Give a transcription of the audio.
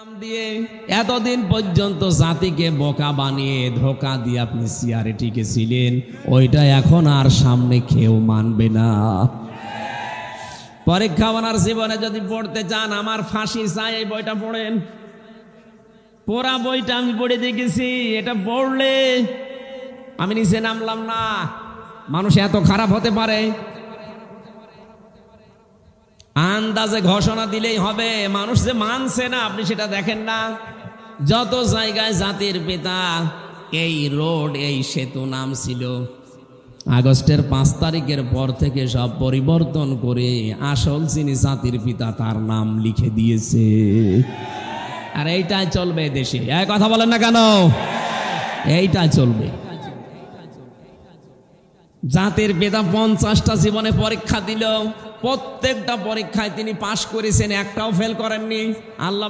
নাম দিয়ে এতদিন পর্যন্ত জাতিকে বোকা বানিয়ে ধোকা দিয়ে আপনি চেয়ারে টিকেছিলেন, ওইটা এখন আর সামনে কেউ মানবে না। পরীক্ষা ওনার জীবনে যদি পড়তে চান, আমার ফাঁসি চাই, এই বইটা পড়েন। পড়া বইটা আমি পড়ে দেখেছি, এটা পড়লে আমি নিচে নামলাম না। মানুষ এত খারাপ হতে পারে? আন্দাজে ঘোষণা দিলেই হবে, মানুষ যে মানছে না আপনি সেটা দেখেন না। যত জায়গায় জাতির পিতা, এই রোড এই সেতু নাম ছিল, আগস্টের 5 তারিখের পর থেকে সব পরিবর্তন করে আসল যিনি জাতির পিতা তার নাম লিখে দিয়েছে। আর এইটাই চলবে দেশে। এই কথা বলেন না কেন? এইটাই চলবে। জাতির পিতা 50টা জীবনে পরীক্ষা দিল, প্রত্যেকটা পরীক্ষায় তিনি পাশ করেছেন, একটাও ফেল করেননি। আল্লাহ